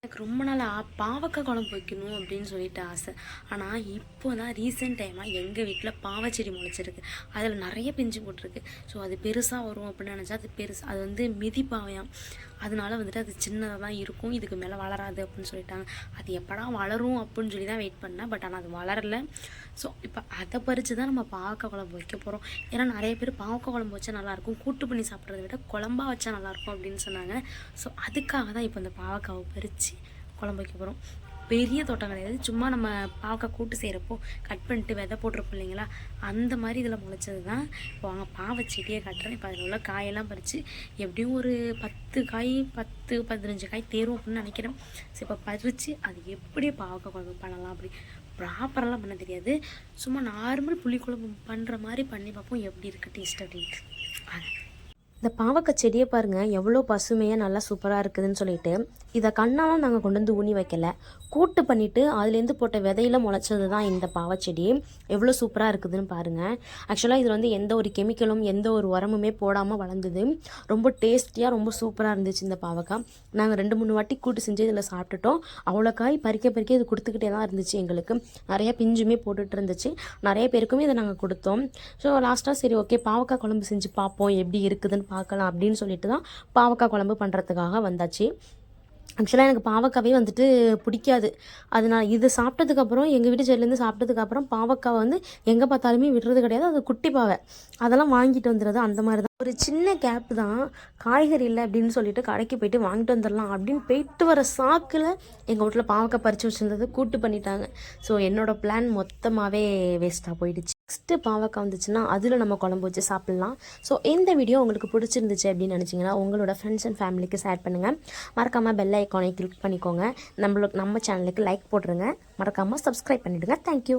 எனக்கு ரொம்ப நாளாக பாவக்காய் குழம்பு வைக்கணும் அப்படின்னு சொல்லிட்டு ஆசை. ஆனால் இப்போ தான் ரீசெண்ட் டைமாக எங்கள் வீட்டில் பாவச்செடி முளைச்சிருக்கு. அதில் நிறைய பிஞ்சு போட்டிருக்கு. ஸோ அது பெருசாக வரும் அப்படின்னு நினச்சா அது அது வந்து மிதி பாவையாம். அதனால வந்துட்டு அது சின்னதாக தான் இருக்கும், இதுக்கு மேலே வளராது அப்படின்னு சொல்லிட்டாங்க. அது எப்படா வளரும் அப்படின்னு சொல்லி தான் வெயிட் பண்ணேன். பட் ஆனால் அது வளரலை. ஸோ இப்போ அதை பறித்து தான் நம்ம பாவக்காய் குழம்பு வைக்க போகிறோம். ஏன்னா நிறைய பேர் பாவக்காய் குழம்பு வச்சா நல்லாயிருக்கும், கூட்டு பண்ணி சாப்பிட்றத விட குழம்பா வச்சா நல்லாயிருக்கும் அப்படின்னு சொன்னாங்க. ஸோ அதுக்காக தான் இப்போ இந்த பாவக்காவை பறித்து குழம்பு வைக்க போகிறோம். பெரிய தோட்டம் கிடையாது, சும்மா நம்ம பாவக்காய் கூட்டு செய்கிறப்போ கட் பண்ணிட்டு விதை போட்டிருப்போம் இல்லைங்களா, அந்த மாதிரி இதில் முளைச்சது தான். இப்போ வாங்க பாவை செடியை கட்டுறேன். இப்போ அதில் உள்ள காயெல்லாம் பறித்து எப்படியும் ஒரு 10 காய் 10-15 காய் தேரும் அப்படின்னு நினைக்கிறேன். ஸோ இப்போ பறித்து அது எப்படி பாவக்காய் குழம்பு பண்ணலாம் அப்படி ப்ராப்பரெல்லாம் பண்ண தெரியாது, சும்மா நார்மல் புளிக்குழம்பு பண்ணுற மாதிரி பண்ணி பார்ப்போம் எப்படி இருக்குது டேஸ்ட் அப்படின்ட்டு. இந்த பாவக்காய் செடியை பாருங்கள் எவ்வளோ பசுமையாக நல்லா சூப்பராக இருக்குதுன்னு சொல்லிட்டு இதை கண்ணாலாம் நாங்கள் கொண்டு வந்து ஊனி வைக்கல, கூட்டு பண்ணிவிட்டு அதுலேருந்து போட்ட விதையில முளைச்சது தான் இந்த பாவச்செடி. எவ்வளோ சூப்பராக இருக்குதுன்னு பாருங்கள். ஆக்சுவலாக இதில் வந்து எந்த ஒரு கெமிக்கலும் எந்த ஒரு உரமுமே போடாமல் வளர்ந்தது. ரொம்ப டேஸ்டியாக ரொம்ப சூப்பராக இருந்துச்சு இந்த பாவக்காய். நாங்கள் 2-3 வாட்டி கூட்டு செஞ்சு இதில் சாப்பிட்டுட்டோம். அவ்வளோ காய் பறிக்க இது கொடுத்துக்கிட்டே தான் இருந்துச்சு. எங்களுக்கு நிறைய பிஞ்சுமே போட்டுட்டு இருந்துச்சு. நிறைய பேருக்குமே இதை நாங்கள் கொடுத்தோம். ஸோ லாஸ்ட்டாக சரி ஓகே பாவக்காய் குழம்பு செஞ்சு பார்ப்போம் எப்படி இருக்குதுன்னு பார்க்கலாம் அப்படின்னு சொல்லிட்டு தான் பாவக்காய் குழம்பு பண்ணுறதுக்காக வந்தாச்சு. ஆக்சுவலாக எனக்கு பாவக்காவே வந்துட்டு பிடிக்காது. அது நான் இது சாப்பிட்டதுக்கப்புறம் எங்கள் வீட்டு சைட்லேருந்து சாப்பிட்டதுக்கப்புறம் பாவக்காவை வந்து எங்கே பார்த்தாலுமே விடுறது கிடையாது. அது குட்டி பாவை அதெல்லாம் வாங்கிட்டு வந்துடுறது. அந்த மாதிரி தான் ஒரு சின்ன கேப் தான். காய்கறி இல்லை அப்படின்னு சொல்லிட்டு கடைக்கு போயிட்டு வாங்கிட்டு வந்துடலாம் அப்படின்னு போயிட்டு வர சாக்கில் எங்கள் வீட்டில் பாவக்காய் பறித்து வச்சுருந்தது கூட்டு பண்ணிட்டாங்க. ஸோ என்னோடய பிளான் மொத்தமாகவே வேஸ்ட்டாக போயிடுச்சு. நெக்ஸ்ட்டு பாவக்காய் வந்துச்சுன்னா அதில் நம்ம குழம்பு வச்சு சாப்பிட்லாம். ஸோ இந்த வீடியோ உங்களுக்கு பிடிச்சிருந்துச்சு அப்படின்னு நினச்சிங்கன்னா உங்களோட ஃப்ரெண்ட்ஸ் அண்ட் ஃபேமிலிக்கு ஷேர் பண்ணுங்கள். மறக்காமல் பெல் ஐக்கானை கிளிக் பண்ணிக்கோங்க. நம்ம சேனலுக்கு லைக் போட்டுருங்க. மறக்காமல் சப்ஸ்கிரைப் பண்ணிவிடுங்க. தேங்க்யூ.